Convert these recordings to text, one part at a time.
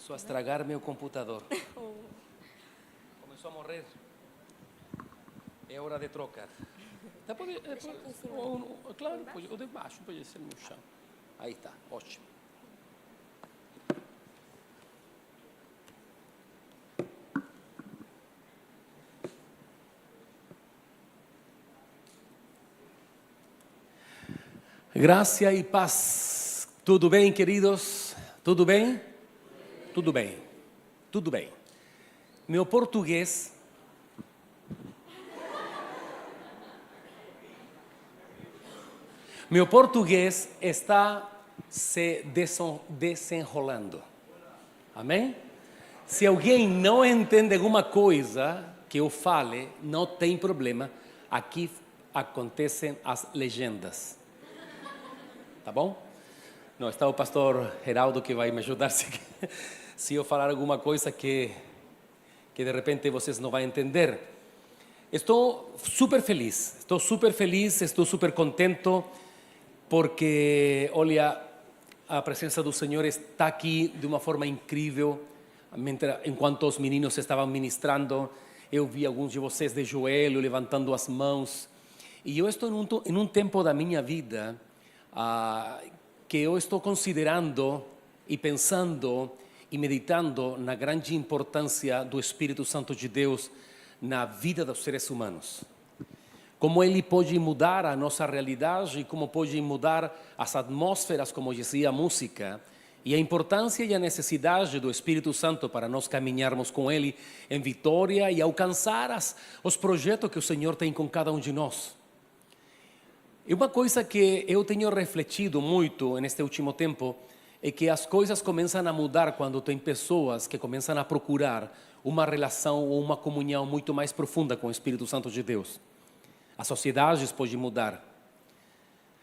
Começou a estragar meu computador. Começou a morrer. É hora de trocar. Tá, claro, o de baixo pode ser no chão. Aí está, ótimo. Graça e paz. Tudo bem, queridos? Tudo bem? Tudo bem. Tudo bem. Meu português está se desenrolando. Amém? Se alguém não entende alguma coisa que eu fale, não tem problema. Aqui acontecem as legendas. Tá bom? Não, está o pastor Geraldo que vai me ajudar se eu falar alguma coisa que de repente vocês não vão entender. Estou super feliz, estou super contento, porque, olha, a presença do Senhor está aqui de uma forma incrível. Enquanto os meninos estavam ministrando, eu vi alguns de vocês de joelho, levantando as mãos. E eu estou em um tempo da minha vida que eu estou considerando e pensando e meditando na grande importância do Espírito Santo de Deus na vida dos seres humanos. Como ele pode mudar a nossa realidade, como pode mudar as atmosferas, como dizia a música, e a importância e a necessidade do Espírito Santo para nós caminharmos com ele em vitória e alcançar os projetos que o Senhor tem com cada um de nós. E uma coisa que eu tenho refletido muito neste último tempo é que as coisas começam a mudar quando tem pessoas que começam a procurar uma relação ou uma comunhão muito mais profunda com o Espírito Santo de Deus. As sociedades podem mudar.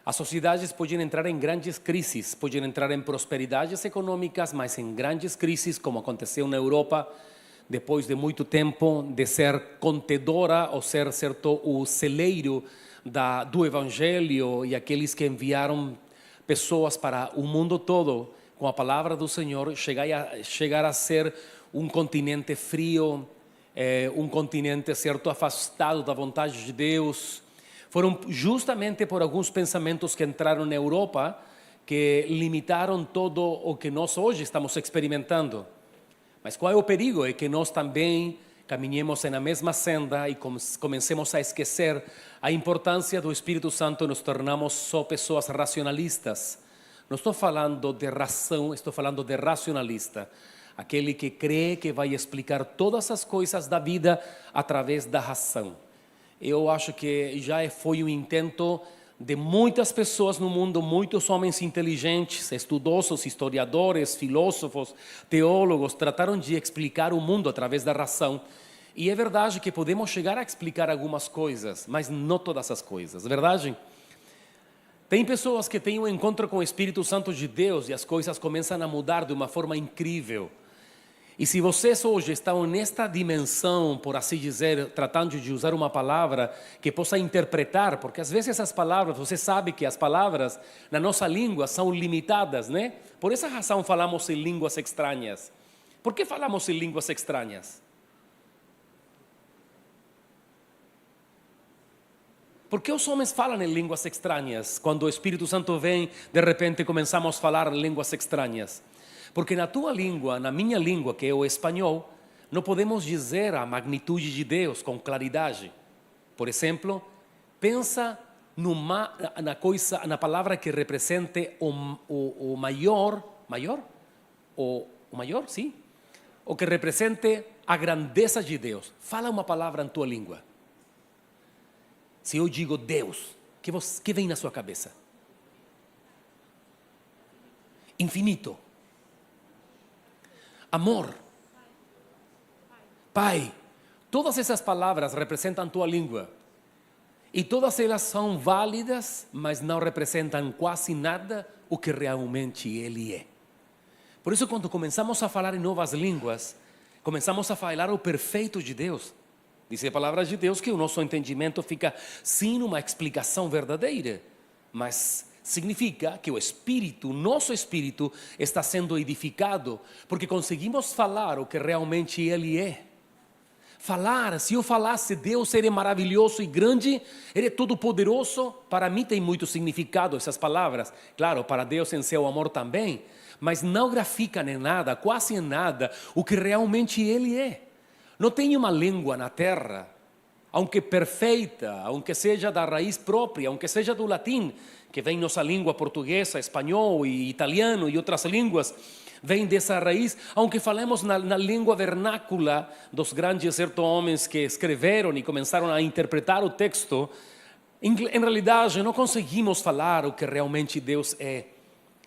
As sociedades podem entrar em grandes crises, podem entrar em prosperidades econômicas, mas em grandes crises, como aconteceu na Europa, depois de muito tempo de ser contedora ou ser certo, o celeiro do Evangelho, e aqueles que enviaram pessoas para o mundo todo com a palavra do Senhor, chegar a ser um continente frio, um continente certo afastado da vontade de Deus. Foram justamente por alguns pensamentos que entraram na Europa que limitaram todo o que nós hoje estamos experimentando. Mas qual é o perigo? É que nós também caminhemos na mesma senda e comecemos a esquecer a importância do Espírito Santo e nos tornamos só pessoas racionalistas. Não estou falando de razão, estou falando de racionalista. Aquele que crê que vai explicar todas as coisas da vida através da razão. Eu acho que já foi um intento de muitas pessoas no mundo, muitos homens inteligentes, estudosos, historiadores, filósofos, teólogos, trataram de explicar o mundo através da razão. E é verdade que podemos chegar a explicar algumas coisas, mas não todas as coisas, verdade? Tem pessoas que têm um encontro com o Espírito Santo de Deus e as coisas começam a mudar de uma forma incrível. E se vocês hoje estão nesta dimensão, por assim dizer, tratando de usar uma palavra que possa interpretar, porque às vezes essas palavras, você sabe que as palavras na nossa língua são limitadas, né? Por essa razão falamos em línguas estranhas. Por que falamos em línguas estranhas? Por que os homens falam em línguas estranhas? Quando o Espírito Santo vem, de repente começamos a falar em línguas estranhas. Porque na tua língua, na minha língua, que é o espanhol, não podemos dizer a magnitude de Deus com claridade. Por exemplo, pensa na palavra que represente o maior, sim? O que represente a grandeza de Deus. Fala uma palavra em tua língua. Se eu digo Deus, que vem na sua cabeça? Infinito. Amor, Pai, todas essas palavras representam tua língua. E todas elas são válidas, mas não representam quase nada o que realmente Ele é. Por isso, quando começamos a falar em novas línguas, começamos a falar o perfeito de Deus. Diz a palavra de Deus que o nosso entendimento fica sem uma explicação verdadeira. Mas significa que o espírito, nosso espírito, está sendo edificado, porque conseguimos falar o que realmente Ele é. Falar, se eu falasse Deus, Ele é maravilhoso e grande, Ele é todo-poderoso, para mim tem muito significado essas palavras. Claro, para Deus em seu amor também, mas não graficam em nada, quase em nada, o que realmente Ele é. Não tem uma língua na terra, aunque perfeita, aunque seja da raiz própria, aunque seja do latim, que vem nossa língua portuguesa, espanhol e italiano e outras línguas, vem dessa raiz, aunque falemos na língua vernácula dos grandes homens que escreveram e começaram a interpretar o texto, em realidade não conseguimos falar o que realmente Deus é.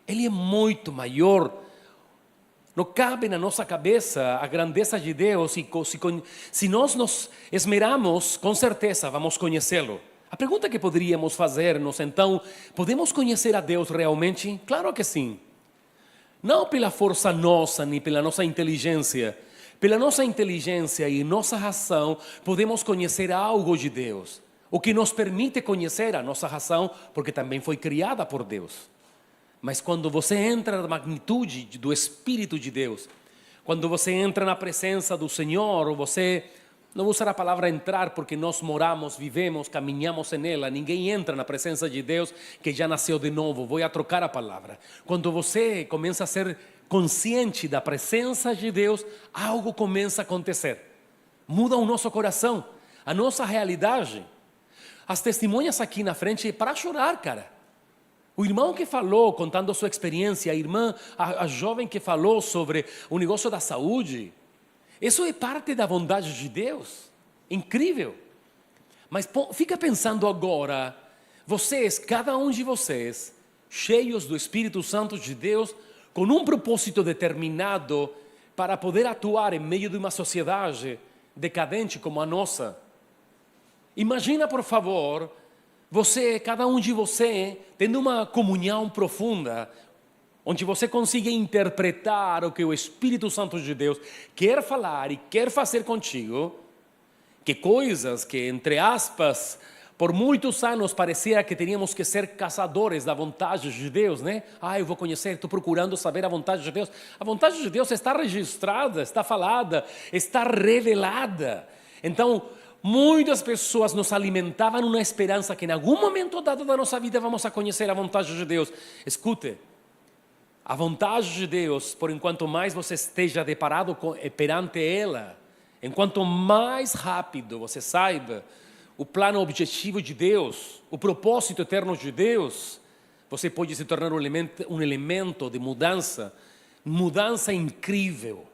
Ele é muito maior. Não cabe na nossa cabeça a grandeza de Deus e se nós nos esmeramos, com certeza vamos conhecê-lo. A pergunta que poderíamos fazer-nos então, podemos conhecer a Deus realmente? Claro que sim. Não pela força nossa, nem pela nossa inteligência. Pela nossa inteligência e nossa razão, podemos conhecer algo de Deus. O que nos permite conhecer a nossa razão, porque também foi criada por Deus. Mas quando você entra na magnitude do Espírito de Deus, quando você entra na presença do Senhor, você não vou usar a palavra entrar porque nós moramos, vivemos, caminhamos nela, ninguém entra na presença de Deus que já nasceu de novo, vou a trocar a palavra. Quando você começa a ser consciente da presença de Deus, algo começa a acontecer, muda o nosso coração, a nossa realidade. As testemunhas aqui na frente é para chorar, cara. O irmão que falou, contando a sua experiência, a irmã, a jovem que falou sobre o negócio da saúde, isso é parte da bondade de Deus, incrível. Mas fica pensando agora, vocês, cada um de vocês, cheios do Espírito Santo de Deus, com um propósito determinado para poder atuar em meio de uma sociedade decadente como a nossa. Imagina, por favor, você, cada um de vocês, tendo uma comunhão profunda, onde você consiga interpretar o que o Espírito Santo de Deus quer falar e quer fazer contigo, que coisas que, entre aspas, por muitos anos parecia que teríamos que ser caçadores da vontade de Deus, né? Eu vou conhecer, estou procurando saber a vontade de Deus. A vontade de Deus está registrada, está falada, está revelada. Então, muitas pessoas nos alimentavam uma esperança que em algum momento dado da nossa vida vamos a conhecer a vontade de Deus. Escute, a vontade de Deus, por enquanto mais você esteja deparado perante ela, enquanto mais rápido você saiba o plano objetivo de Deus, o propósito eterno de Deus, você pode se tornar um elemento de mudança incrível.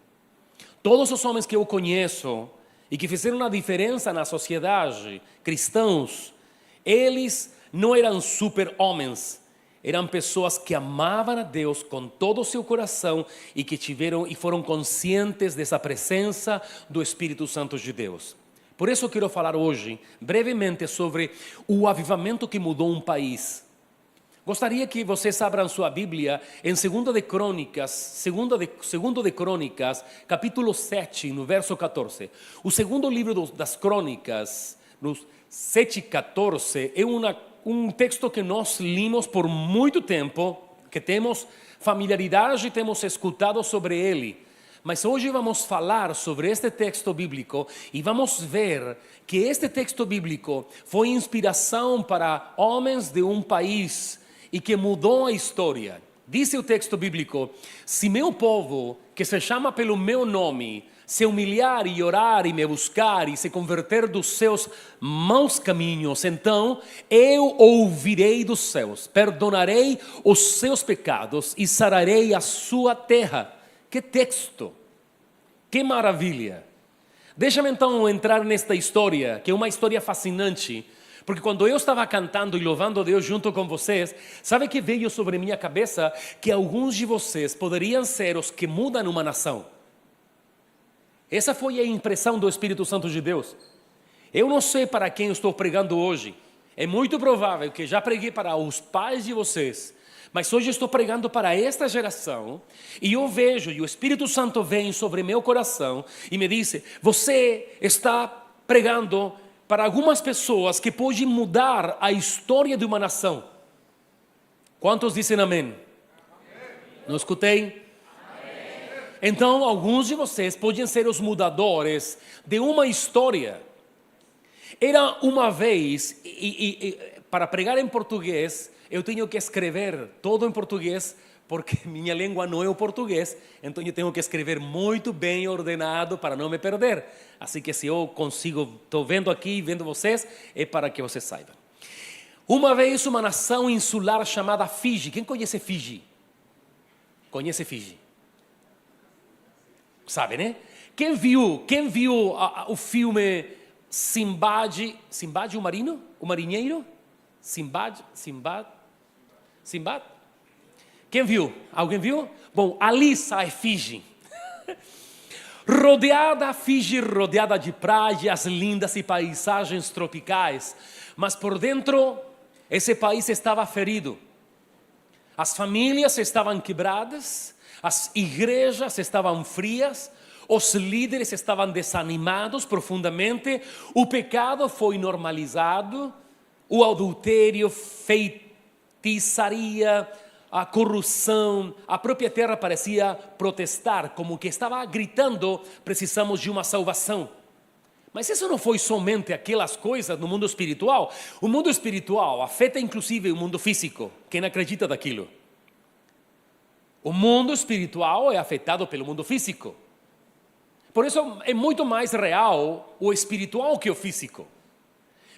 Todos os homens que eu conheço e que fizeram uma diferença na sociedade, cristãos, eles não eram super-homens, eram pessoas que amavam a Deus com todo o seu coração e que foram conscientes dessa presença do Espírito Santo de Deus. Por isso eu quero falar hoje, brevemente, sobre o avivamento que mudou um país. Gostaria que vocês abram sua Bíblia em 2 de Crônicas, capítulo 7, no verso 14. O segundo livro das Crônicas, no 7:14, é um texto que nós limos por muito tempo, que temos familiaridade e temos escutado sobre ele. Mas hoje vamos falar sobre este texto bíblico e vamos ver que este texto bíblico foi inspiração para homens de um país e que mudou a história. Diz o texto bíblico: se meu povo, que se chama pelo meu nome, se humilhar e orar e me buscar e se converter dos seus maus caminhos, então eu ouvirei dos céus, perdonarei os seus pecados e sararei a sua terra. Que texto! Que maravilha! Deixa-me então entrar nesta história, que é uma história fascinante, porque quando eu estava cantando e louvando a Deus junto com vocês, sabe que veio sobre minha cabeça que alguns de vocês poderiam ser os que mudam uma nação. Essa foi a impressão do Espírito Santo de Deus. Eu não sei para quem eu estou pregando hoje. É muito provável que já preguei para os pais de vocês, mas hoje estou pregando para esta geração e eu vejo, e o Espírito Santo vem sobre meu coração e me diz: você está pregando para algumas pessoas que podem mudar a história de uma nação. Quantos dizem amém? Não escutei? Então, alguns de vocês podem ser os mudadores de uma história. Era uma vez, para pregar em português, eu tenho que escrever todo em português, porque minha língua não é o português, então eu tenho que escrever muito bem ordenado para não me perder. Assim que se eu consigo, estou vendo aqui, vendo vocês, é para que vocês saibam. Uma vez uma nação insular chamada Fiji. Quem conhece Fiji? Conhece Fiji? Sabe, né? Quem viu o filme Simbad, o marino? O marinheiro? Simbad? Quem viu? Alguém viu? Bom, ali sai Fiji. Fiji rodeada de praias lindas e paisagens tropicais. Mas por dentro, esse país estava ferido. As famílias estavam quebradas, as igrejas estavam frias, os líderes estavam desanimados profundamente, o pecado foi normalizado, o adultério, feitiçaria, a corrupção, a própria terra parecia protestar, como que estava gritando, precisamos de uma salvação. Mas isso não foi somente aquelas coisas no mundo espiritual. O mundo espiritual afeta inclusive o mundo físico. Quem acredita daquilo? O mundo espiritual é afetado pelo mundo físico. Por isso é muito mais real o espiritual que o físico.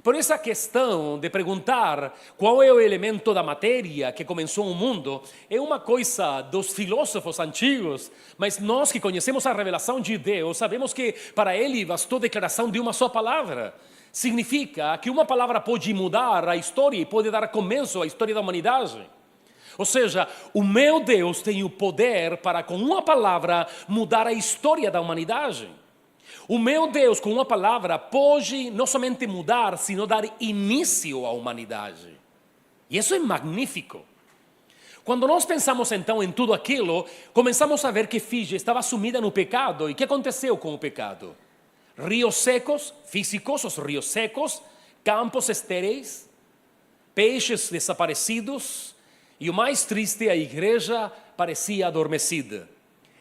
Por essa questão de perguntar qual é o elemento da matéria que começou o mundo, é uma coisa dos filósofos antigos, mas nós que conhecemos a revelação de Deus, sabemos que para ele bastou a declaração de uma só palavra. Significa que uma palavra pode mudar a história e pode dar começo à história da humanidade. Ou seja, o meu Deus tem o poder para, com uma palavra, mudar a história da humanidade. O meu Deus, com uma palavra, pode não somente mudar, sino dar início à humanidade. E isso é magnífico. Quando nós pensamos então em tudo aquilo, começamos a ver que Fiji estava sumida no pecado. E o que aconteceu com o pecado? Rios secos, físicos, os rios secos, campos estéreis, peixes desaparecidos, e o mais triste, a igreja parecia adormecida.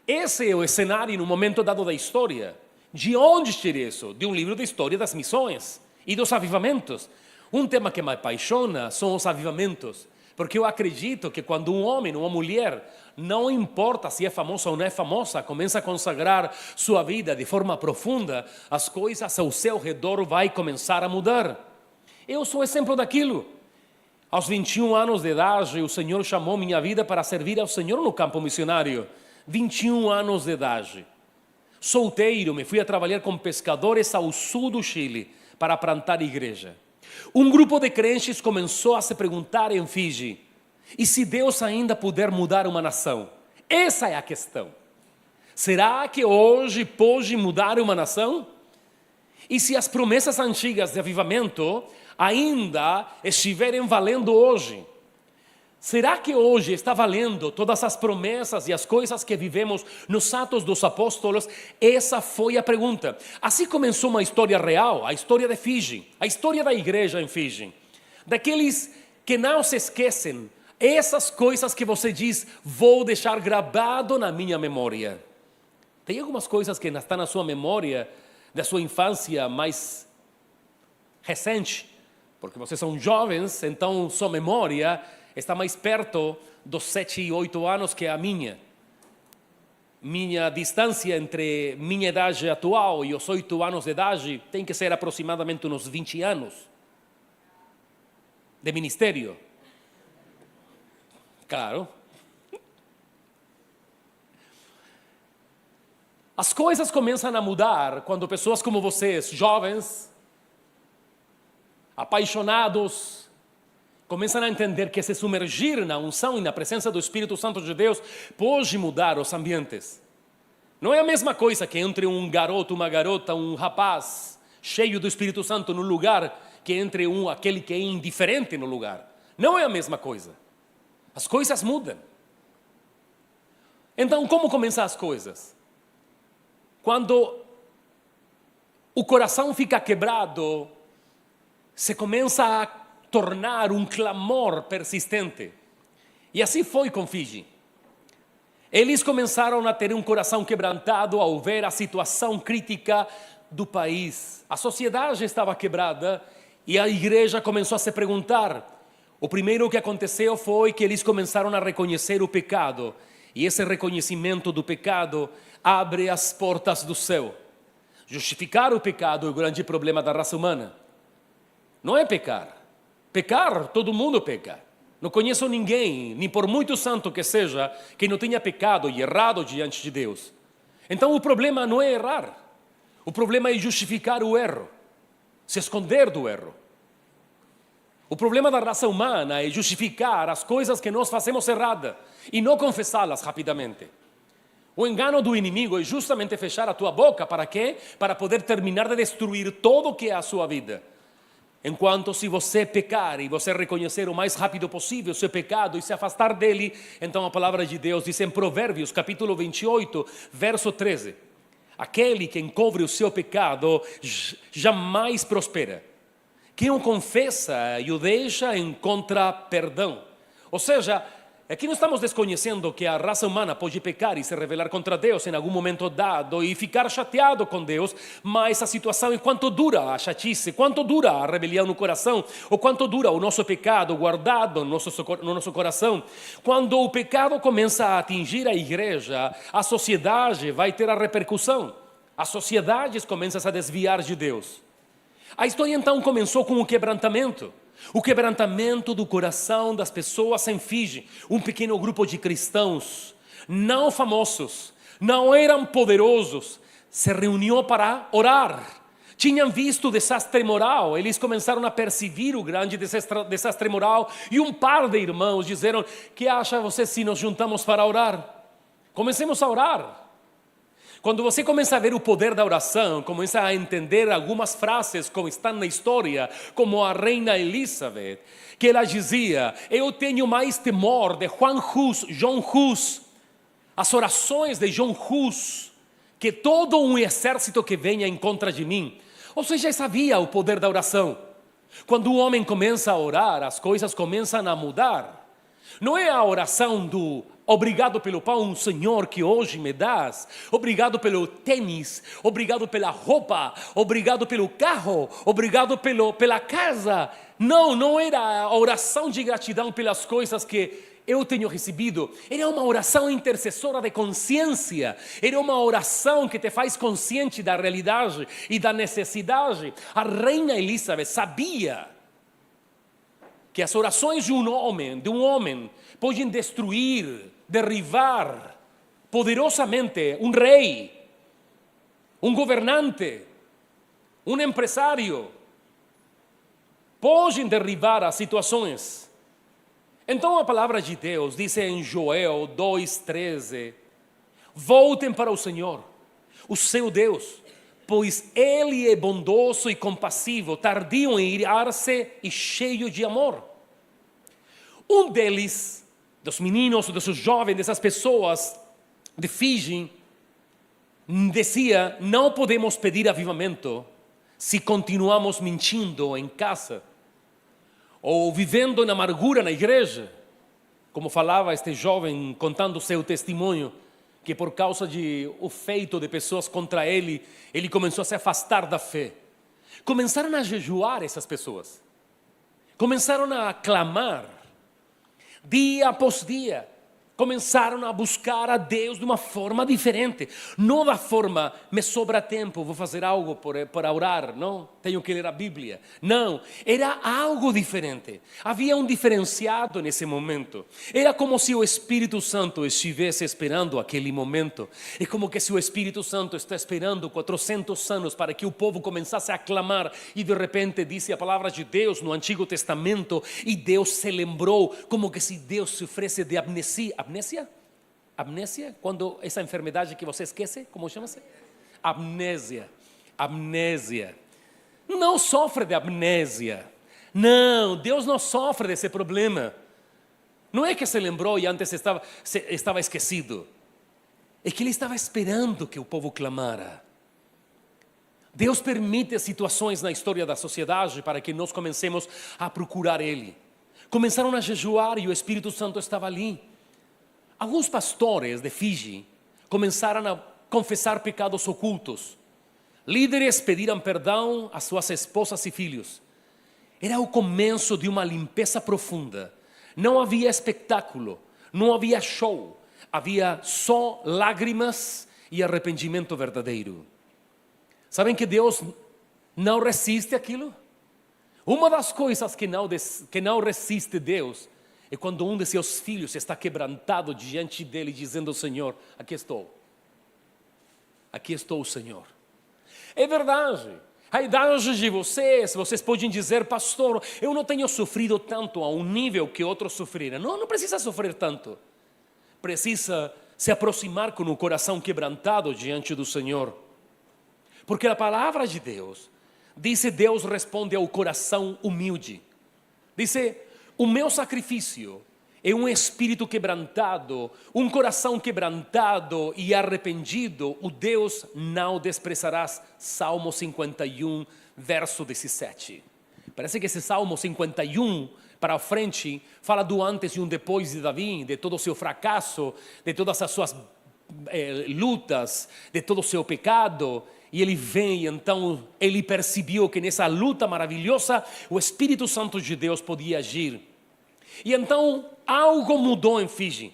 Esse é o cenário no momento dado da história. De onde tirei isso? De um livro de história das missões e dos avivamentos. Um tema que me apaixona são os avivamentos, porque eu acredito que quando um homem ou uma mulher, não importa se é famosa ou não é famosa, começa a consagrar sua vida de forma profunda, as coisas ao seu redor vão começar a mudar. Eu sou exemplo daquilo. Aos 21 anos de idade, o Senhor chamou minha vida para servir ao Senhor no campo missionário. 21 anos de idade. Solteiro, me fui a trabalhar com pescadores ao sul do Chile para plantar igreja. Um grupo de crentes começou a se perguntar em Fiji: e se Deus ainda puder mudar uma nação? Essa é a questão. Será que hoje pode mudar uma nação? E se as promessas antigas de avivamento ainda estiverem valendo hoje? Será que hoje está valendo todas as promessas e as coisas que vivemos nos Atos dos Apóstolos? Essa foi a pergunta. Assim começou uma história real, a história de Fiji, a história da igreja em Fiji. Daqueles que não se esquecem, essas coisas que você diz, vou deixar gravado na minha memória. Tem algumas coisas que estão na sua memória, da sua infância mais recente, porque vocês são jovens, então sua memória está mais perto dos 7 e 8 anos que a minha. Minha distância entre minha idade atual e os 8 anos de idade tem que ser aproximadamente uns 20 anos de ministério. Claro. As coisas começam a mudar quando pessoas como vocês, jovens, apaixonados, começam a entender que se submergir na unção e na presença do Espírito Santo de Deus pode mudar os ambientes. Não é a mesma coisa que entre um garoto, uma garota, um rapaz cheio do Espírito Santo no lugar que entre aquele que é indiferente no lugar. Não é a mesma coisa. As coisas mudam. Então, como começam as coisas? Quando o coração fica quebrado, se começa a tornar um clamor persistente. E assim foi com Fiji. Eles começaram a ter um coração quebrantado ao ver a situação crítica do país. A sociedade estava quebrada e a igreja começou a se perguntar. O primeiro que aconteceu foi que eles começaram a reconhecer o pecado. E esse reconhecimento do pecado abre as portas do céu. Justificar o pecado é o grande problema da raça humana. Não é pecar. Pecar, todo mundo peca. Não conheço ninguém, nem por muito santo que seja, que não tenha pecado e errado diante de Deus. Então o problema não é errar. O problema é justificar o erro, se esconder do erro. O problema da raça humana é justificar as coisas que nós fazemos errada e não confessá-las rapidamente. O engano do inimigo é justamente fechar a tua boca. Para quê? Para poder terminar de destruir tudo o que é a sua vida. Enquanto se você pecar e você reconhecer o mais rápido possível o seu pecado e se afastar dele, então a palavra de Deus diz em Provérbios, capítulo 28, verso 13. Aquele que encobre o seu pecado jamais prospera. Quem o confessa e o deixa encontra perdão. Ou seja, aqui não estamos desconhecendo que a raça humana pode pecar e se rebelar contra Deus em algum momento dado e ficar chateado com Deus, mas a situação é quanto dura a chatice, quanto dura a rebelião no coração, ou quanto dura o nosso pecado guardado no nosso coração. Quando o pecado começa a atingir a igreja, a sociedade vai ter a repercussão. As sociedades começam a se desviar de Deus. A história então começou com o quebrantamento do coração das pessoas em Fiji. Um pequeno grupo de cristãos, não famosos, não eram poderosos, se reuniu para orar. Tinham visto o desastre moral, eles começaram a perceber o grande desastre moral e um par de irmãos disseram: que acha você se nos juntamos para orar? Comecemos a orar. Quando você começa a ver o poder da oração, começa a entender algumas frases como estão na história, como a reina Elizabeth, que ela dizia: eu tenho mais temor de John Hus, as orações de John Hus, que todo um exército que venha em contra de mim. Ou seja, sabia o poder da oração. Quando o homem começa a orar, as coisas começam a mudar. Não é a oração do obrigado pelo pão, Senhor, que hoje me dás. Obrigado pelo tênis. Obrigado pela roupa. Obrigado pelo carro. Obrigado pela casa. Não era a oração de gratidão pelas coisas que eu tenho recebido. Era uma oração intercessora de consciência. Era uma oração que te faz consciente da realidade e da necessidade. A reina Elizabeth sabia que as orações de um homem podem destruir, derribar poderosamente um rei, um governante, um empresário. Podem derribar as situações. Então a palavra de Deus diz em Joel 2,13: voltem para o Senhor, o seu Deus, pois Ele é bondoso e compassivo, tardio em irar-se e cheio de amor. Um deles, dos meninos, dos jovens, dessas pessoas de Fiji, dizia: não podemos pedir avivamento se continuamos mentindo em casa, ou vivendo na amargura na igreja, como falava este jovem contando seu testemunho, que por causa de o feito de pessoas contra ele, ele começou a se afastar da fé. Começaram a jejuar essas pessoas. Começaram a clamar, dia após dia. Começaram a buscar a Deus de uma forma diferente. Não da forma, me sobra tempo, vou fazer algo para orar, não? Tenho que ler a Bíblia. Não, era algo diferente. Havia um diferenciado nesse momento. Era como se o Espírito Santo estivesse esperando aquele momento. É como que se o Espírito Santo está esperando 400 anos para que o povo começasse a clamar. E de repente disse a palavra de Deus no Antigo Testamento, e Deus se lembrou, como que se Deus sofresse de amnesia. Amnésia? Quando essa enfermidade que você esquece, como chama-se? Amnésia. Não sofre de amnésia. Não, Deus não sofre desse problema. Não é que se lembrou e antes estava esquecido. É que Ele estava esperando que o povo clamara. Deus permite situações na história da sociedade para que nós comecemos a procurar Ele. Começaram a jejuar e o Espírito Santo estava ali. Alguns pastores de Fiji começaram a confessar pecados ocultos. Líderes pediram perdão às suas esposas e filhos. Era o começo de uma limpeza profunda. Não havia espetáculo, não havia show. Havia só lágrimas e arrependimento verdadeiro. Sabem que Deus não resiste aquilo? Uma das coisas que não resiste Deus é quando um de seus filhos está quebrantado diante dele, dizendo: Senhor, aqui estou, Senhor. É verdade. A idade de vocês podem dizer: pastor, eu não tenho sofrido tanto a um nível que outros sofreram. Não precisa sofrer tanto. Precisa se aproximar com o coração quebrantado diante do Senhor. Porque a palavra de Deus diz: Deus responde ao coração humilde. Diz: o meu sacrifício é um espírito quebrantado, um coração quebrantado e arrependido, o Deus não desprezarás. Salmo 51, verso 17. Parece que esse Salmo 51, para a frente, fala do antes e um depois de Davi, de todo o seu fracasso, de todas as suas lutas, de todo o seu pecado. E ele vem, então, ele percebeu que nessa luta maravilhosa, o Espírito Santo de Deus podia agir. E então, algo mudou em Fiji.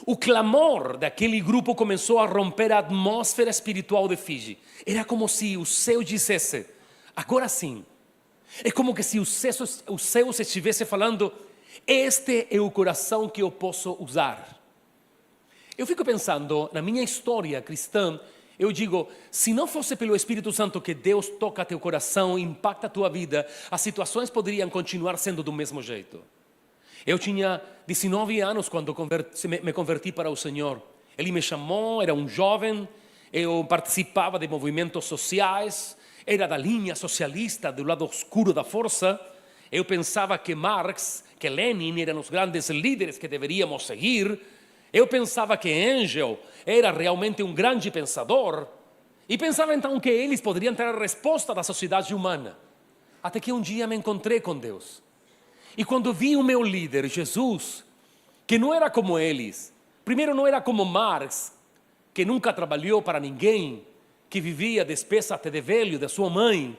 O clamor daquele grupo começou a romper a atmosfera espiritual de Fiji. Era como se o céu dissesse: agora sim. É como que se o céu estivesse falando: este é o coração que eu posso usar. Eu fico pensando, na minha história cristã, eu digo, se não fosse pelo Espírito Santo que Deus toca teu coração, impacta a tua vida, as situações poderiam continuar sendo do mesmo jeito. Eu tinha 19 anos quando me converti para o Senhor. Ele me chamou, era um jovem, eu participava de movimentos sociais, era da linha socialista, do lado oscuro da força. Eu pensava que Marx, que Lenin eram os grandes líderes que deveríamos seguir. Eu pensava que Engels era realmente um grande pensador. E pensava então que eles poderiam ter a resposta da sociedade humana. Até que um dia me encontrei com Deus. E quando vi o meu líder, Jesus, que não era como eles. Primeiro, não era como Marx, que nunca trabalhou para ninguém, que vivia despesa até de velho, da sua mãe,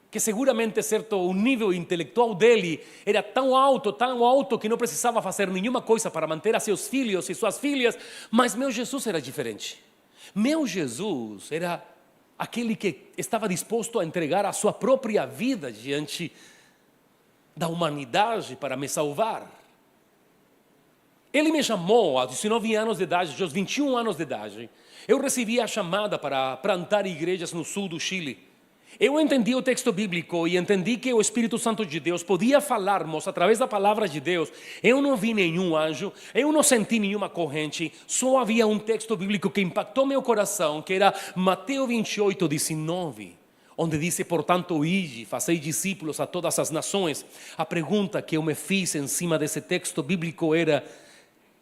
que seguramente o nível intelectual dele era tão alto, que não precisava fazer nenhuma coisa para manter a seus filhos e suas filhas, mas meu Jesus era diferente. Meu Jesus era aquele que estava disposto a entregar a sua própria vida diante da humanidade para me salvar. Ele me chamou aos 19 anos de idade, aos 21 anos de idade. Eu recebi a chamada para plantar igrejas no sul do Chile. Eu entendi o texto bíblico e entendi que o Espírito Santo de Deus podia falar-nos através da palavra de Deus. Eu não vi nenhum anjo, eu não senti nenhuma corrente, só havia um texto bíblico que impactou meu coração, que era Mateus 28, 19, onde diz: portanto, ide, fazei discípulos a todas as nações. A pergunta que eu me fiz em cima desse texto bíblico era: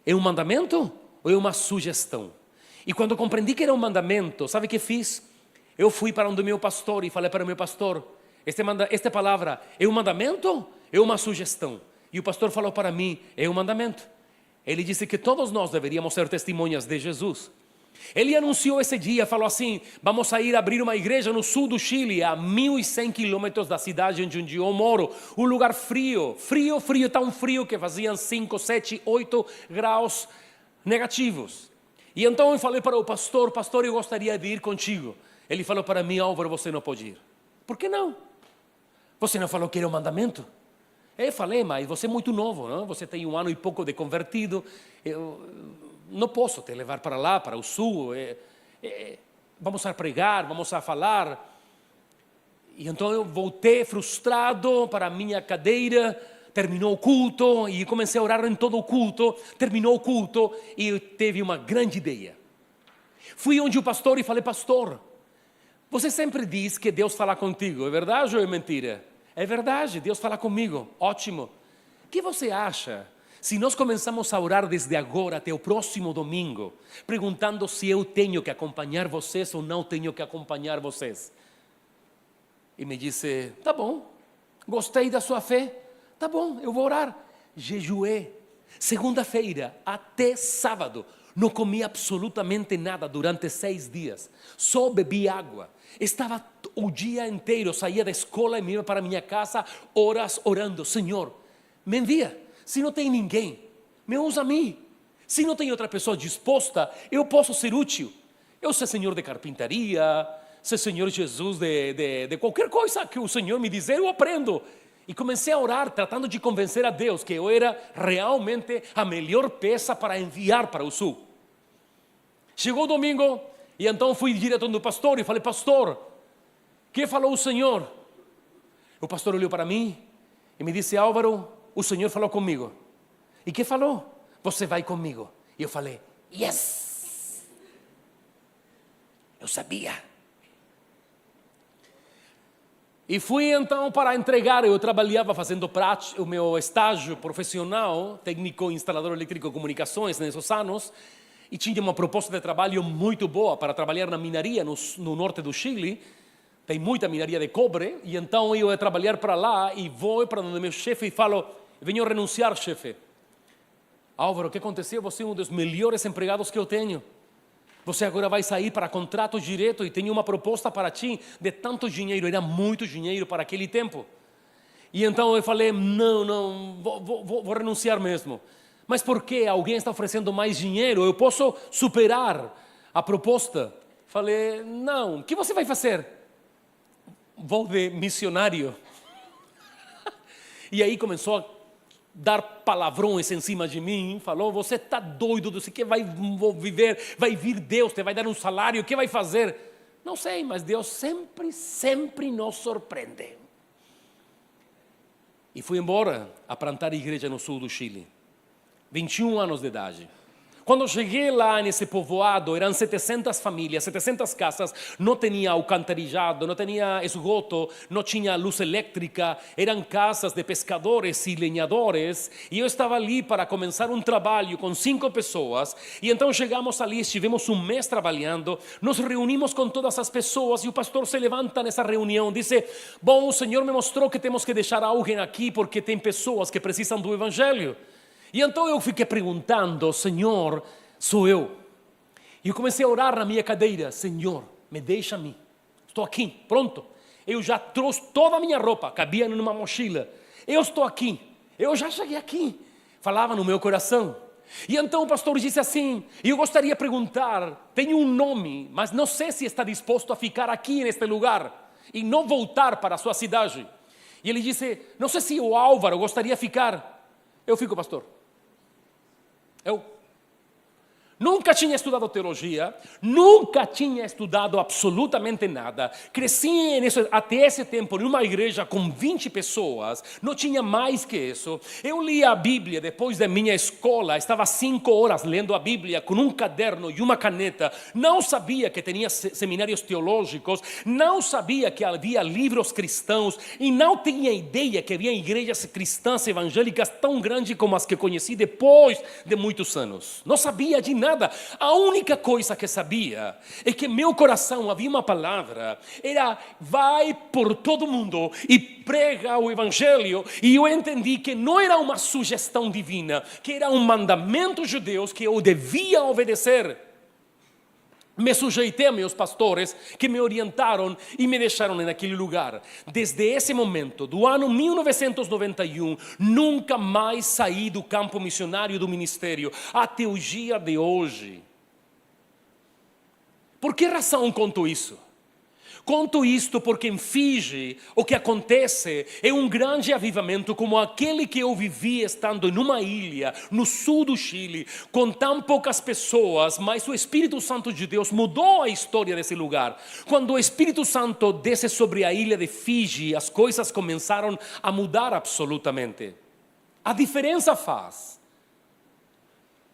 é um mandamento ou é uma sugestão? E quando compreendi que era um mandamento, sabe o que fiz? Eu fui para onde meu pastor e falei para o meu pastor: esta palavra é um mandamento? É uma sugestão? E o pastor falou para mim: é um mandamento. Ele disse que todos nós deveríamos ser testemunhas de Jesus. Ele anunciou esse dia, falou assim: vamos a ir abrir uma igreja no sul do Chile, a 1.100 quilômetros da cidade onde eu moro. Um lugar frio, tão frio que faziam 5, 7, 8 graus negativos. E então eu falei para o pastor: pastor, eu gostaria de ir contigo. Ele falou para mim: Álvaro, você não pode ir. Por que não? Você não falou que era um mandamento? Eu falei: mas você é muito novo, não? Você tem 1 ano e pouco de convertido. Eu não posso te levar para lá, para o sul. Vamos a pregar, vamos a falar. E então eu voltei frustrado para a minha cadeira. Terminou o culto e comecei a orar em todo o culto. Terminou o culto e eu tive uma grande ideia. Fui onde o pastor e falei: pastor, você sempre diz que Deus fala contigo, é verdade ou é mentira? É verdade, Deus fala comigo. Ótimo. O que você acha se nós começamos a orar desde agora até o próximo domingo, perguntando se eu tenho que acompanhar vocês ou não tenho que acompanhar vocês? E me disse: tá bom, gostei da sua fé, tá bom, eu vou orar. jejuei. Segunda-feira até sábado, não comi absolutamente nada durante 6 dias. Só bebi água. Estava o dia inteiro, saía da escola e me ia para minha casa, horas orando. Senhor, me envia. Se não tem ninguém, me usa a mim. Se não tem outra pessoa disposta, eu posso ser útil. Eu sou senhor de carpintaria, sou Senhor Jesus de qualquer coisa que o Senhor me dizer, eu aprendo. E comecei a orar, tratando de convencer a Deus que eu era realmente a melhor peça para enviar para o sul. Chegou o domingo, e então fui direto do pastor e falei, pastor, o que falou o Senhor? O pastor olhou para mim e me disse, Álvaro, o Senhor falou comigo. E que falou? Você vai comigo. E eu falei, yes! Eu sabia. E fui então para entregar, eu trabalhava fazendo o meu estágio profissional, técnico instalador elétrico de comunicações nesses anos, e tinha uma proposta de trabalho muito boa para trabalhar na minaria no norte do Chile. Tem muita minaria de cobre, e então eu ia trabalhar para lá e vou para onde meu chefe e falo, venho renunciar, chefe. Álvaro, o que aconteceu? Você é um dos melhores empregados que eu tenho. Você agora vai sair para contrato direto e tenho uma proposta para ti de tanto dinheiro. Era muito dinheiro para aquele tempo. E então eu falei, não, vou renunciar mesmo. Mas por que? Alguém está oferecendo mais dinheiro? Eu posso superar a proposta? Falei, não. O que você vai fazer? Vou de missionário. E aí começou a dar palavrões em cima de mim, falou, você está doido, você que vai viver, vai vir Deus, te vai dar um salário, o que vai fazer? Não sei, mas Deus sempre nos surpreende. E fui embora a plantar igreja no sul do Chile, 21 anos de idade. Quando cheguei lá nesse povoado, eram 700 famílias, 700 casas, não tinha alcantarijado, não tinha esgoto, não tinha luz elétrica, eram casas de pescadores e lenhadores, e eu estava ali para começar um trabalho com 5 pessoas, e então chegamos ali, estivemos um mês trabalhando, nos reunimos com todas as pessoas, e o pastor se levanta nessa reunião, disse, bom, o Senhor me mostrou que temos que deixar alguém aqui, porque tem pessoas que precisam do Evangelho. E então eu fiquei perguntando, Senhor, sou eu. E eu comecei a orar na minha cadeira, Senhor, me deixa a mim. Estou aqui, pronto. Eu já trouxe toda a minha roupa, cabia numa mochila. Eu estou aqui, eu já cheguei aqui. Falava no meu coração. E então o pastor disse assim, eu gostaria de perguntar, tenho um nome, mas não sei se está disposto a ficar aqui neste lugar e não voltar para a sua cidade. E ele disse, não sei se o Álvaro gostaria de ficar. Eu fico, pastor. Eu nunca tinha estudado teologia, nunca tinha estudado absolutamente nada. Cresci até esse tempo em uma igreja com 20 pessoas, não tinha mais que isso. Eu lia a Bíblia depois da minha escola, estava 5 horas lendo a Bíblia com um caderno e uma caneta. Não sabia que tinha seminários teológicos, não sabia que havia livros cristãos e não tinha ideia que havia igrejas cristãs evangélicas tão grandes como as que conheci depois de muitos anos. Não sabia de nada. A única coisa que sabia é que meu coração havia uma palavra, era vai por todo mundo e prega o Evangelho, e eu entendi que não era uma sugestão divina, que era um mandamento judeu que eu devia obedecer. Me sujeitei a meus pastores que me orientaram e me deixaram naquele lugar. Desde esse momento, do ano 1991, nunca mais saí do campo missionário do ministério, até o dia de hoje. Por que razão conto isso? Conto isto porque em Fiji o que acontece é um grande avivamento como aquele que eu vivi estando numa ilha no sul do Chile, com tão poucas pessoas, mas o Espírito Santo de Deus mudou a história desse lugar. Quando o Espírito Santo desce sobre a ilha de Fiji, as coisas começaram a mudar absolutamente. A diferença faz.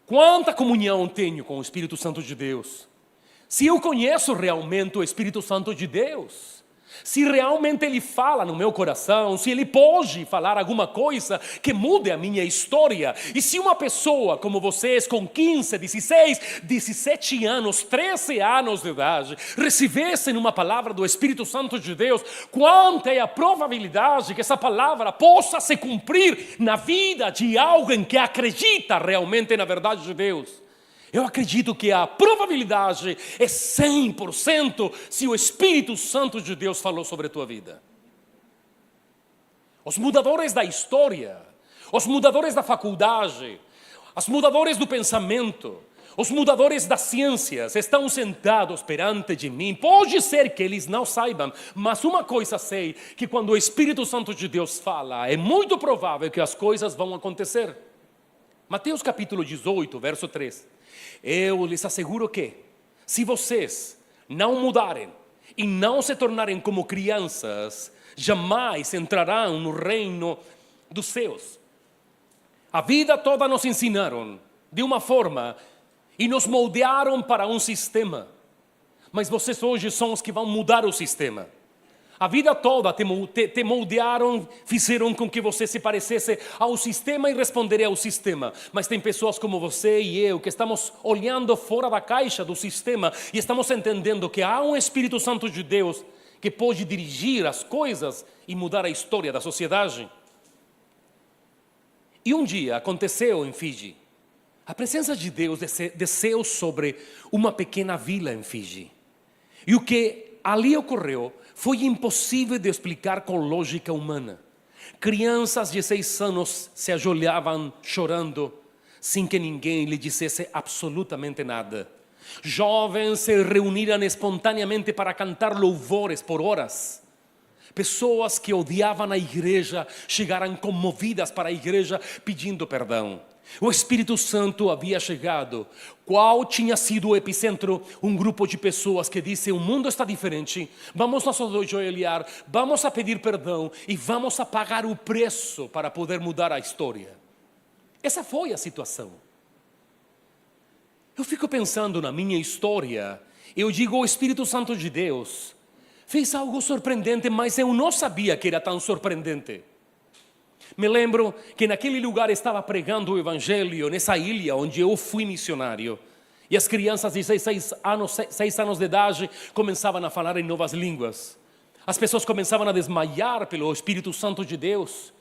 Quanta comunhão tenho com o Espírito Santo de Deus? Se eu conheço realmente o Espírito Santo de Deus, Se realmente Ele fala no meu coração, se Ele pode falar alguma coisa que mude a minha história. E se uma pessoa como vocês, com 15, 16, 17 anos, 13 anos de idade, recebessem uma palavra do Espírito Santo de Deus, quanta é a probabilidade que essa palavra possa se cumprir na vida de alguém que acredita realmente na verdade de Deus? Eu acredito que a probabilidade é 100% se o Espírito Santo de Deus falou sobre a tua vida. Os mudadores da história, os mudadores da faculdade, os mudadores do pensamento, os mudadores das ciências estão sentados perante de mim. Pode ser que eles não saibam, mas uma coisa sei, que quando o Espírito Santo de Deus fala, é muito provável que as coisas vão acontecer. Mateus capítulo 18, verso 3. Eu lhes asseguro que, se vocês não mudarem e não se tornarem como crianças, jamais entrarão no reino dos céus. A vida toda nos ensinaram de uma forma e nos moldearam para um sistema. Mas vocês hoje são os que vão mudar o sistema. A vida toda te moldearam, fizeram com que você se parecesse ao sistema e responderia ao sistema. Mas tem pessoas como você e eu que estamos olhando fora da caixa do sistema e estamos entendendo que há um Espírito Santo de Deus que pode dirigir as coisas e mudar a história da sociedade. E um dia aconteceu em Fiji. A presença de Deus desceu sobre uma pequena vila em Fiji. E o que ali ocorreu foi impossível de explicar com lógica humana. Crianças de 6 anos se ajoelhavam chorando, sem que ninguém lhe dissesse absolutamente nada. Jovens se reuniram espontaneamente para cantar louvores por horas. Pessoas que odiavam a igreja chegaram comovidas para a igreja pedindo perdão. O Espírito Santo havia chegado. Qual tinha sido o epicentro? Um grupo de pessoas que disse: o mundo está diferente, vamos nos ajoelhar, vamos a pedir perdão e vamos a pagar o preço para poder mudar a história. Essa foi a situação. Eu fico pensando na minha história. Eu digo, o Espírito Santo de Deus fez algo surpreendente, mas eu não sabia que era tão surpreendente. Me lembro que naquele lugar estava pregando o Evangelho, nessa ilha onde eu fui missionário. E as crianças de 6 anos de idade começavam a falar em novas línguas. As pessoas começavam a desmaiar pelo Espírito Santo de Deus.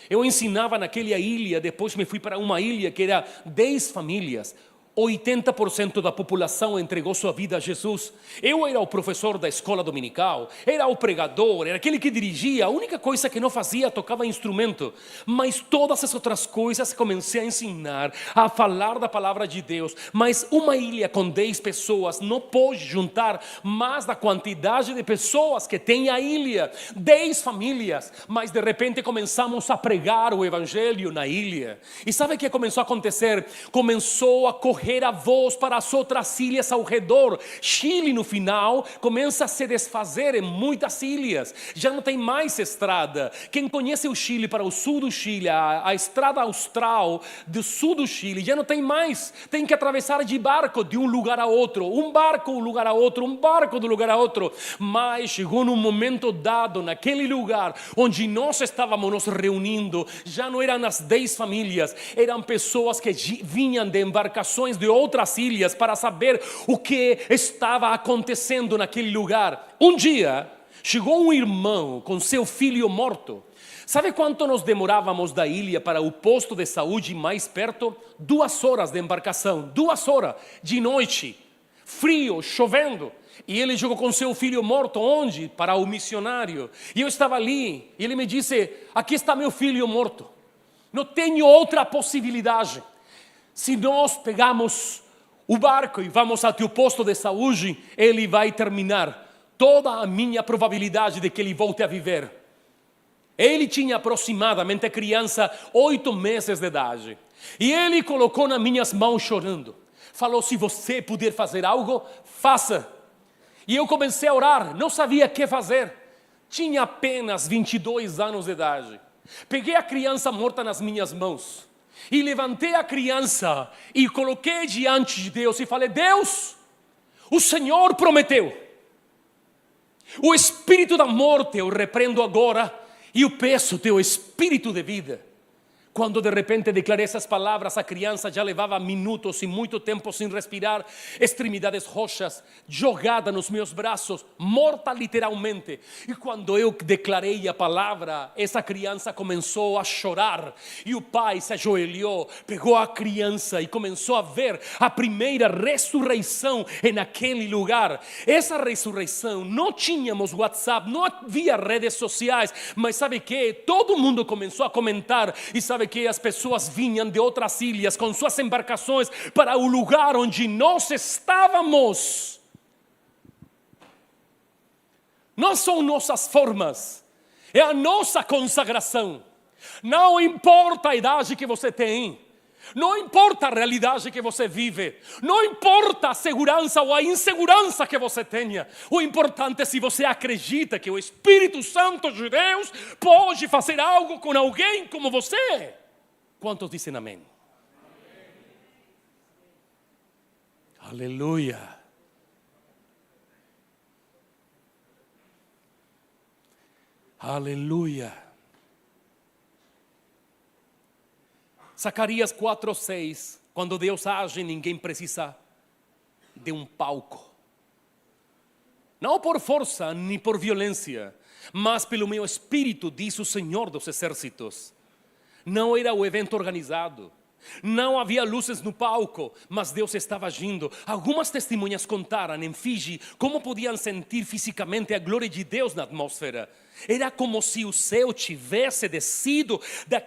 Eu ensinava naquela ilha, depois me fui para uma ilha que era 10 famílias. 80% da população entregou sua vida a Jesus. Eu era o professor da escola dominical, era o pregador, era aquele que dirigia. A única coisa que não fazia, tocava instrumento. Mas todas as outras coisas comecei a ensinar, a falar da palavra de Deus. Mas uma ilha com 10 pessoas não pode juntar mais da quantidade de pessoas que tem a ilha. 10 famílias, mas de repente começamos a pregar o Evangelho na ilha. E sabe o que começou a acontecer? Começou a correr a voz para as outras ilhas ao redor. Chile, no final, começa a se desfazer em muitas ilhas. Já não tem mais estrada. Quem conhece o Chile para o sul do Chile, a estrada austral do sul do Chile, já não tem mais. Tem que atravessar de barco de um lugar a outro. Um barco, um lugar a outro, um barco do lugar a outro. Mas chegou num momento dado, naquele lugar onde nós estávamos nos reunindo, já não eram as 10 famílias, eram pessoas que vinham de embarcações de outras ilhas para saber o que estava acontecendo naquele lugar. Um dia, chegou um irmão com seu filho morto. Sabe quanto nos demorávamos da ilha para o posto de saúde mais perto? 2 horas de embarcação, 2 horas de noite, frio, chovendo. E ele chegou com seu filho morto, onde? Para o missionário. E eu estava ali, e ele me disse: aqui está meu filho morto, não tenho outra possibilidade. Se nós pegamos o barco e vamos até o posto de saúde, ele vai terminar. Toda a minha probabilidade de que ele volte a viver. Ele tinha aproximadamente, a criança, 8 meses de idade. E ele colocou nas minhas mãos chorando. Falou: se você puder fazer algo, faça. E eu comecei a orar, não sabia o que fazer. Tinha apenas 22 anos de idade. Peguei a criança morta nas minhas mãos. E levantei a criança e coloquei diante de Deus e falei: Deus, o Senhor prometeu O espírito da morte eu repreendo agora e eu peço teu espírito de vida. Quando de repente declarei essas palavras, a criança já levava minutos e muito tempo sem respirar, extremidades roxas, jogada nos meus braços, morta literalmente. E quando eu declarei a palavra, essa criança começou a chorar. E o pai se ajoelhou, pegou a criança e começou a ver a primeira ressurreição naquele lugar. Essa ressurreição, não tínhamos WhatsApp, não havia redes sociais, mas sabe que? Todo mundo começou a comentar e sabe que as pessoas vinham de outras ilhas com suas embarcações para o lugar onde nós estávamos. Não são nossas formas, é a nossa consagração. Não importa a idade que você tem, não importa a realidade que você vive, não importa a segurança ou a insegurança que você tenha. O importante é se você acredita que o Espírito Santo de Deus pode fazer algo com alguém como você. Quantos dizem amém? Aleluia. Aleluia. Zacarias 4:6, quando Deus age, ninguém precisa de um palco. Não por força, nem por violência, mas pelo meu espírito, diz o Senhor dos Exércitos. Não era o evento organizado, não havia luzes no palco, mas Deus estava agindo. Algumas testemunhas contaram em Fiji como podiam sentir fisicamente a glória de Deus na atmosfera. Era como se o céu tivesse descido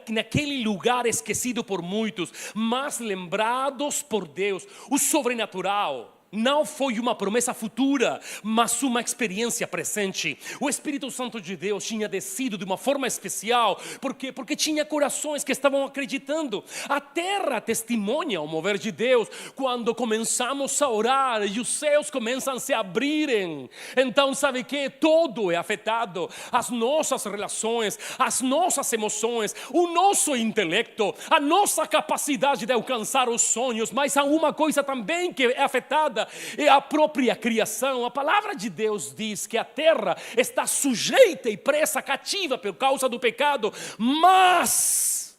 naquele lugar esquecido por muitos, mas lembrados por Deus. O sobrenatural não foi uma promessa futura, mas uma experiência presente. O Espírito Santo de Deus tinha descido de uma forma especial. Por quê? Porque tinha corações que estavam acreditando. A terra testemunha o mover de Deus quando começamos a orar e os céus começam a se abrirem. Então sabe o que? Todo é afetado. As nossas relações, as nossas emoções, o nosso intelecto, a nossa capacidade de alcançar os sonhos. Mas há uma coisa também que é afetada. É a própria criação. A palavra de Deus diz que a terra está sujeita e presa cativa por causa do pecado, mas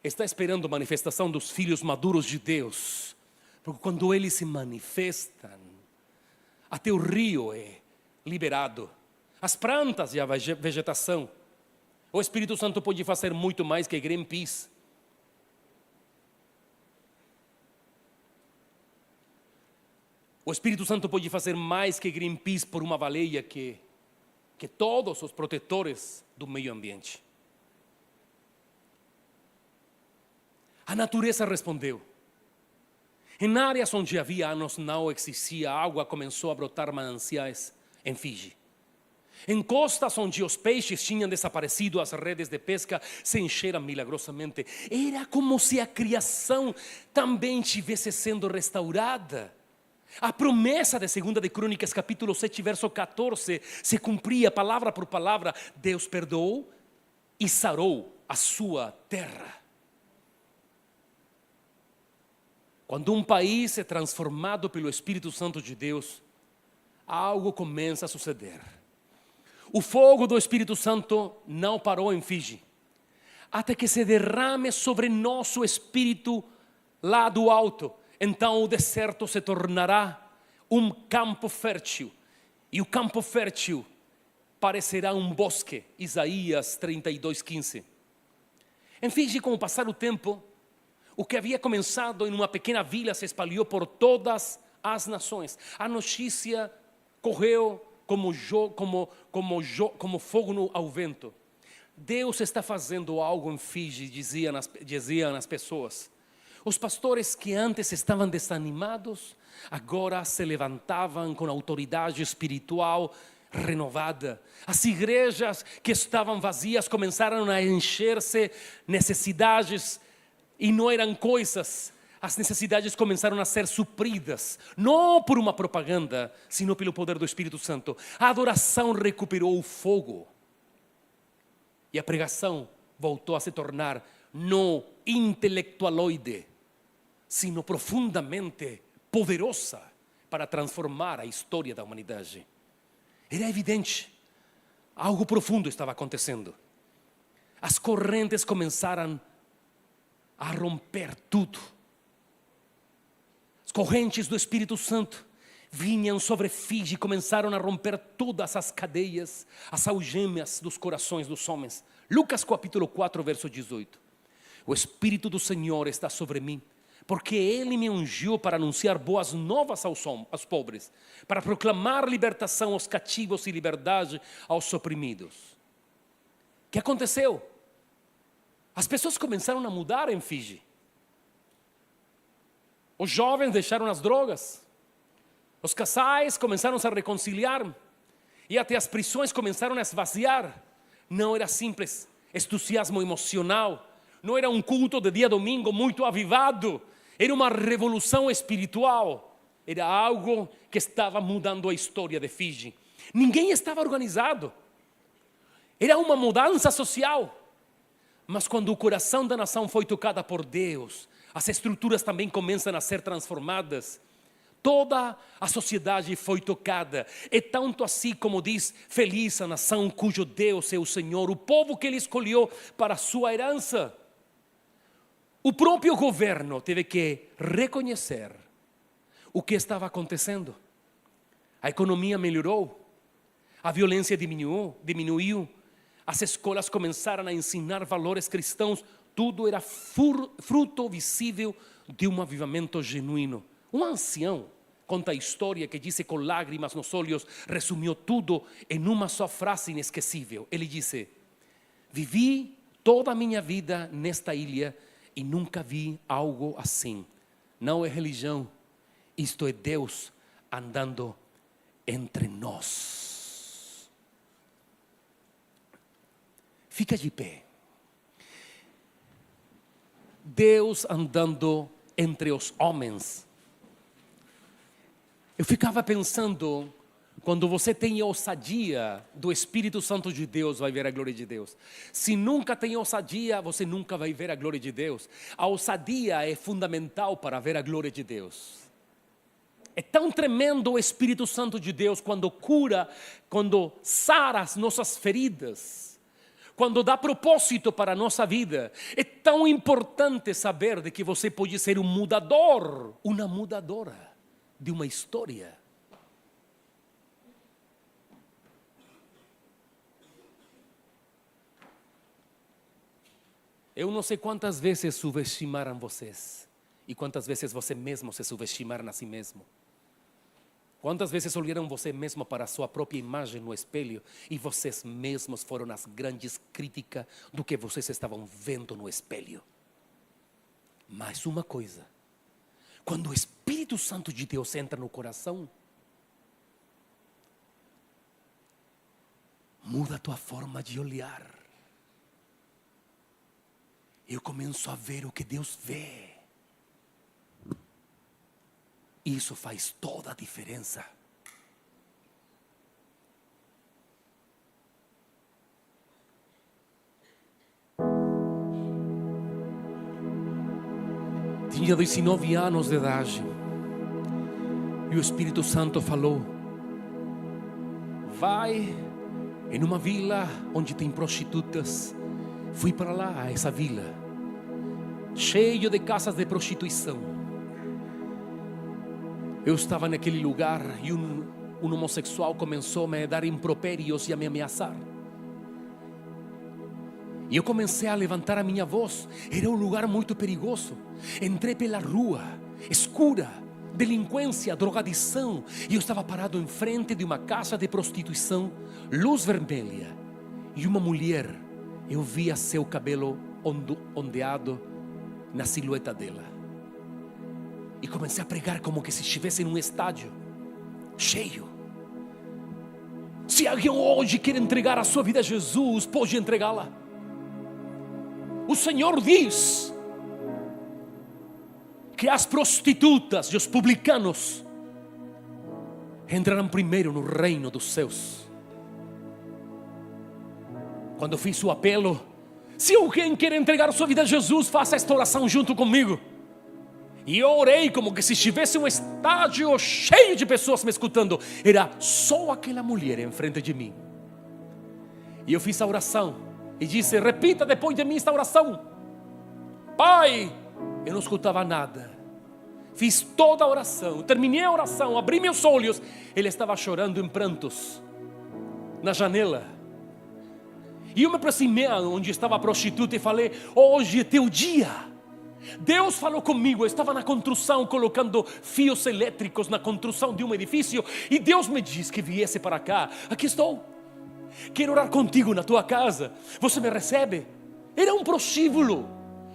está esperando a manifestação dos filhos maduros de Deus, porque quando eles se manifestam, até o rio é liberado, as plantas e a vegetação. O Espírito Santo pode fazer muito mais que Greenpeace. O Espírito Santo pode fazer mais que Greenpeace por uma baleia que todos os protetores do meio ambiente. A natureza respondeu. Em áreas onde havia anos não existia água, começou a brotar mananciais em Fiji. Em costas onde os peixes tinham desaparecido, as redes de pesca se encheram milagrosamente. Era como se a criação também estivesse sendo restaurada. A promessa de 2 de Crônicas, capítulo 7, verso 14, se cumpria palavra por palavra. Deus perdoou e sarou a sua terra. Quando um país é transformado pelo Espírito Santo de Deus, algo começa a suceder. O fogo do Espírito Santo não parou em Fiji, até que se derrame sobre nosso espírito lá do alto. Então o deserto se tornará um campo fértil, e o campo fértil parecerá um bosque. Isaías 32:15. Em Fiji, com o passar do tempo, o que havia começado em uma pequena vila se espalhou por todas as nações. A notícia correu como fogo ao vento. Deus está fazendo algo em Fiji, diziam as pessoas. Os pastores que antes estavam desanimados, agora se levantavam com autoridade espiritual renovada. As igrejas que estavam vazias começaram a encher-se necessidades, e não eram coisas. As necessidades começaram a ser supridas, não por uma propaganda, sino pelo poder do Espírito Santo. A adoração recuperou o fogo, e a pregação voltou a se tornar não intelectualoide, sino profundamente poderosa para transformar a história da humanidade. Era evidente, algo profundo estava acontecendo. As correntes começaram a romper tudo. As correntes do Espírito Santo vinham sobre Fiji e começaram a romper todas as cadeias, as algemas dos corações dos homens. Lucas capítulo 4, verso 18. O Espírito do Senhor está sobre mim, porque Ele me ungiu para anunciar boas novas aos pobres, para proclamar libertação aos cativos e liberdade aos oprimidos. O que aconteceu? As pessoas começaram a mudar em Fiji. Os jovens deixaram as drogas. Os casais começaram a se reconciliar. E até as prisões começaram a esvaziar. Não era simples entusiasmo emocional. Não era um culto de dia domingo muito avivado. Era uma revolução espiritual. Era algo que estava mudando a história de Fiji. Ninguém estava organizado. Era uma mudança social. Mas quando o coração da nação foi tocado por Deus, as estruturas também começam a ser transformadas. Toda a sociedade foi tocada. É tanto assim como diz: feliz a nação cujo Deus é o Senhor, o povo que Ele escolheu para a sua herança. O próprio governo teve que reconhecer o que estava acontecendo. A economia melhorou, a violência diminuiu. As escolas começaram a ensinar valores cristãos. Tudo era fruto visível de um avivamento genuíno. Um ancião conta a história que disse com lágrimas nos olhos, resumiu tudo em uma só frase inesquecível. Ele disse: vivi toda a minha vida nesta ilha e nunca vi algo assim. Não é religião, isto é Deus andando entre nós. Fica de pé. Deus andando entre os homens. Eu ficava pensando, quando você tem a ousadia do Espírito Santo de Deus, vai ver a glória de Deus. Se nunca tem ousadia, você nunca vai ver a glória de Deus. A ousadia é fundamental para ver a glória de Deus. É tão tremendo o Espírito Santo de Deus quando cura, quando sara as nossas feridas, quando dá propósito para a nossa vida. É tão importante saber de que você pode ser um mudador, uma mudadora de uma história. Eu não sei quantas vezes subestimaram vocês e quantas vezes você mesmo se subestimaram a si mesmo. Quantas vezes olharam você mesmo para a sua própria imagem no espelho e vocês mesmos foram as grandes críticas do que vocês estavam vendo no espelho. Mas uma coisa, quando o Espírito Santo de Deus entra no coração, muda a tua forma de olhar. Eu começo a ver o que Deus vê. Isso faz toda a diferença. Tinha 19 anos de idade e o Espírito Santo falou: vai em uma vila onde tem prostitutas. Fui para lá, essa vila, cheio de casas de prostituição. Eu estava naquele lugar e um homossexual começou a me dar impropérios e a me ameaçar. E eu comecei a levantar a minha voz. Era um lugar muito perigoso. Entrei pela rua, escura, delinquência, drogadição. E eu estava parado em frente de uma casa de prostituição, luz vermelha. E uma mulher, eu via seu cabelo ondeado na silhueta dela. E comecei a pregar como que se estivesse em um estádio cheio. Se alguém hoje quer entregar a sua vida a Jesus, pode entregá-la. O Senhor diz que as prostitutas e os publicanos entrarão primeiro no reino dos céus. Quando fiz o apelo, se alguém quer entregar a sua vida a Jesus, faça esta oração junto comigo. E eu orei como que se estivesse um estádio cheio de pessoas me escutando. Era só aquela mulher em frente de mim. E eu fiz a oração e disse: repita depois de mim esta oração. Pai, eu não escutava nada. Fiz toda a oração, terminei a oração, abri meus olhos. Ele estava chorando em prantos na janela. E eu me aproximei onde estava a prostituta e falei: hoje é teu dia. Deus falou comigo. Eu estava na construção, colocando fios elétricos na construção de um edifício, e Deus me disse que viesse para cá. Aqui estou. Quero orar contigo na tua casa. Você me recebe? Era um prostíbulo,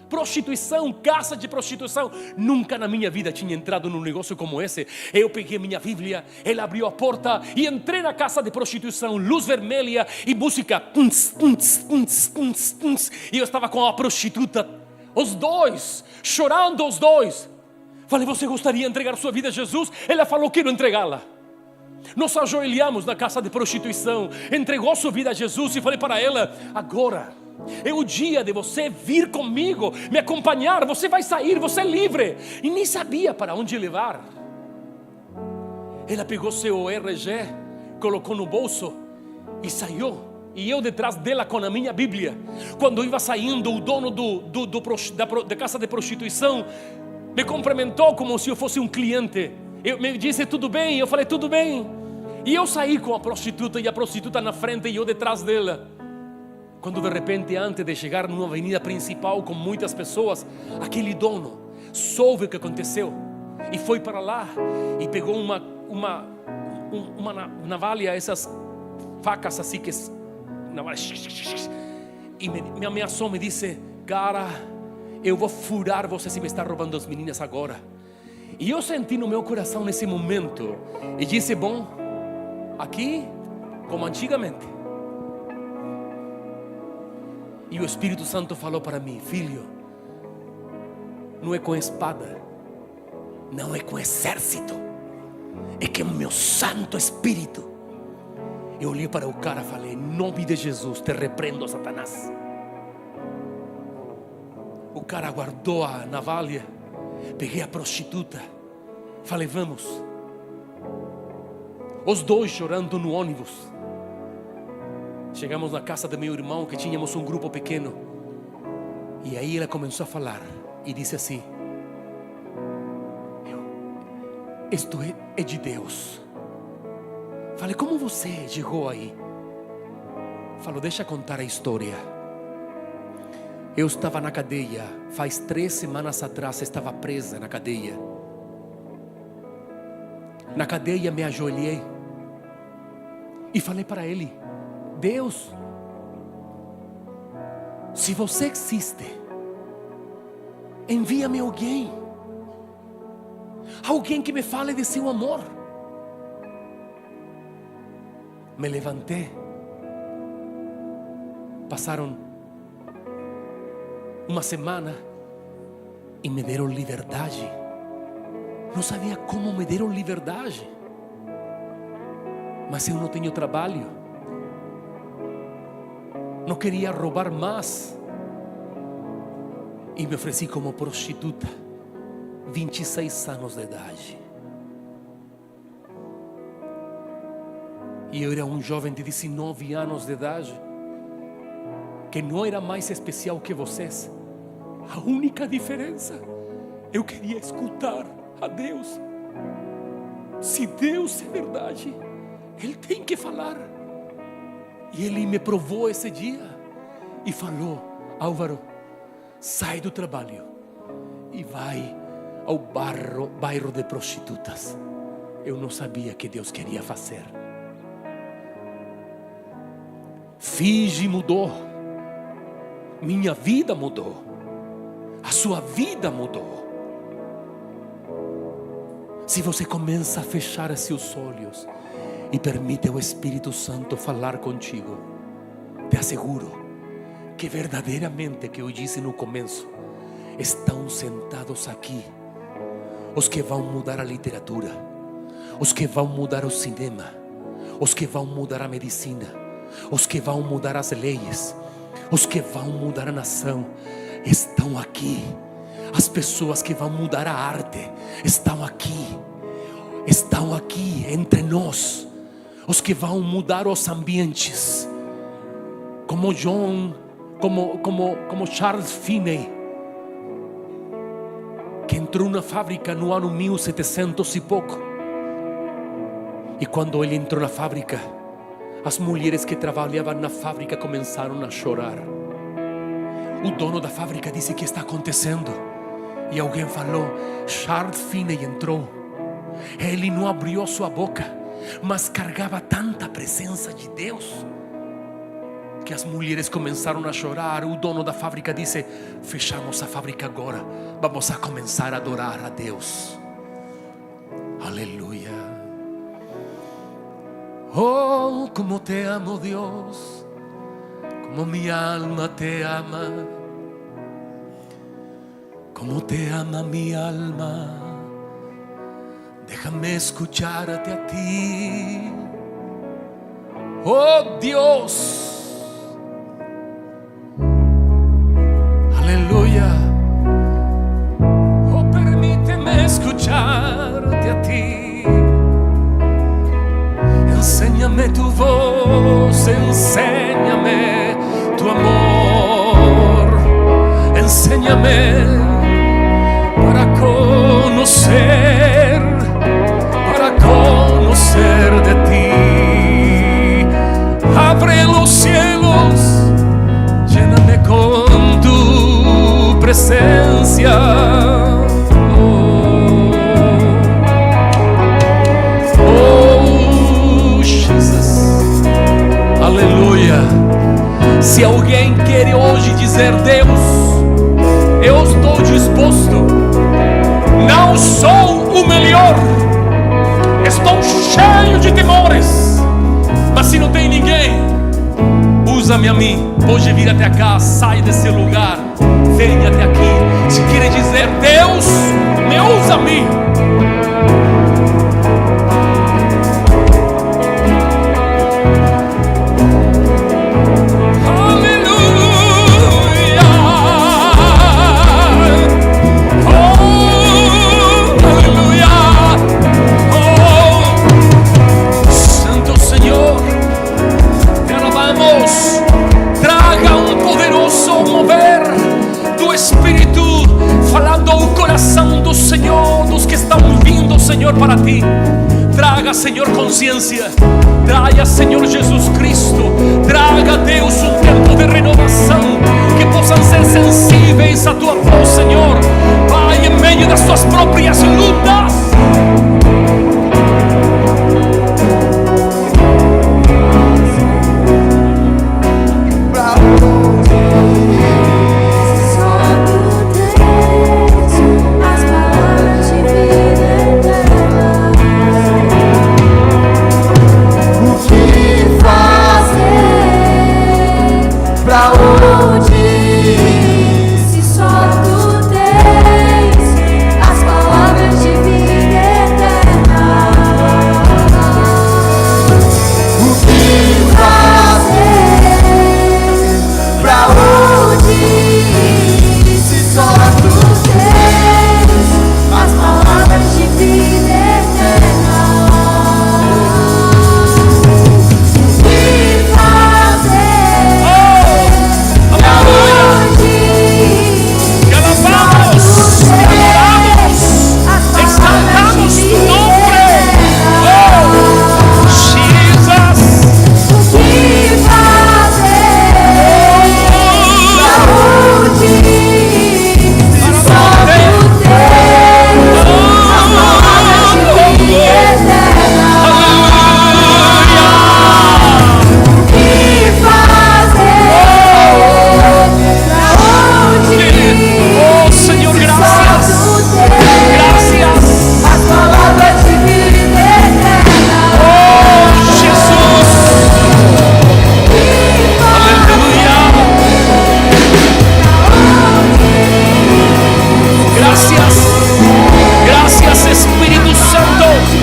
prostituição, casa de prostituição. Nunca na minha vida tinha entrado num negócio como esse. Eu peguei minha Bíblia, ele abriu a porta e entrei na casa de prostituição. Luz vermelha e música. E eu estava com a prostituta, os dois, chorando os dois. Falei: você gostaria de entregar sua vida a Jesus? Ela falou: quero entregá-la. Nós ajoelhamos na casa de prostituição, entregou sua vida a Jesus. E falei para ela: agora é o dia de você vir comigo, me acompanhar. Você vai sair, você é livre. E nem sabia para onde levar. Ela pegou seu RG, colocou no bolso e saiu. E eu detrás dela com a minha Bíblia. Quando eu ia saindo, o dono da casa de prostituição me cumprimentou como se eu fosse um cliente. Me disse: tudo bem? Eu falei: tudo bem. E eu saí com a prostituta, e a prostituta na frente e eu detrás dela. Quando de repente, antes de chegar numa avenida principal com muitas pessoas, aquele dono soube o que aconteceu e foi para lá e pegou uma navalha, essas facas assim que e me ameaçou, me disse: cara, eu vou furar você se me está roubando as meninas agora. E eu senti no meu coração nesse momento e disse: bom, aqui como antigamente. E o Espírito Santo falou para mim: filho, não é com espada, não é com exército, é que o meu Santo Espírito. Eu olhei para o cara e falei: em nome de Jesus te repreendo, Satanás. O cara guardou a navalha. Peguei a prostituta, falei: vamos. Os dois chorando no ônibus. Chegamos na casa do meu irmão, que tínhamos um grupo pequeno. E aí ela começou a falar e disse assim: isto é de Deus. Falei: como você chegou aí? Falou: deixa eu contar a história. Eu estava na cadeia, faz 3 semanas atrás estava presa na cadeia. Na cadeia me ajoelhei e falei para ele: Deus, se você existe, envia-me alguém que me fale de seu amor. Me levantei. Passaram uma semana e me deram liberdade. Não sabia como me deram liberdade, mas eu não tenho trabalho, não queria roubar mais e me ofereci como prostituta. 26 anos de idade. E eu era um jovem de 19 anos de idade, que não era mais especial que vocês. A única diferença, eu queria escutar a Deus. Se Deus é verdade, Ele tem que falar. E Ele me provou esse dia e falou: Álvaro, sai do trabalho e vai ao bairro de prostitutas. Eu não sabia que Deus queria fazer. Fiz e mudou. Minha vida mudou. A sua vida mudou. Se você começa a fechar seus olhos e permite ao Espírito Santo falar contigo, te asseguro que verdadeiramente, que eu disse no começo, estão sentados aqui os que vão mudar a literatura, os que vão mudar o cinema, os que vão mudar a medicina, os que vão mudar as leis, os que vão mudar a nação. Estão aqui As pessoas que vão mudar a arte estão aqui entre nós. Os que vão mudar os ambientes, como Charles Finney, que entrou na fábrica no ano 1700 e pouco. E quando ele entrou na fábrica, as mulheres que trabalhavam na fábrica começaram a chorar. O dono da fábrica disse: o que está acontecendo? E alguém falou: Charles Finney entrou. Ele não abriu sua boca, mas carregava tanta presença de Deus que as mulheres começaram a chorar. O dono da fábrica disse: fechamos a fábrica agora, vamos a começar a adorar a Deus. Aleluia. Oh, como te amo, Dios, como mi alma te ama, como te ama mi alma. Déjame escucharte a ti, oh Dios. Aleluya. Oh, permíteme escucharte a ti. Enséñame tu voz, enséñame tu amor, enséñame para conocer de ti. Abre los cielos, lléname con tu presencia. Oh, Jesus. Aleluia. Se alguém quer hoje dizer: Deus, eu estou disposto, não sou o melhor, estou cheio de temores, mas se não tem ninguém, usa-me a mim. Pode vir até cá, sai desse lugar, venha até aqui. Se quer dizer: Deus, me usa a mim. Para ti, traga, Senhor, consciência, traga, Senhor Jesus Cristo, traga, Deus, um tempo de renovação, que possam ser sensíveis à tua voz, Senhor, Pai, em meio das suas próprias lutas.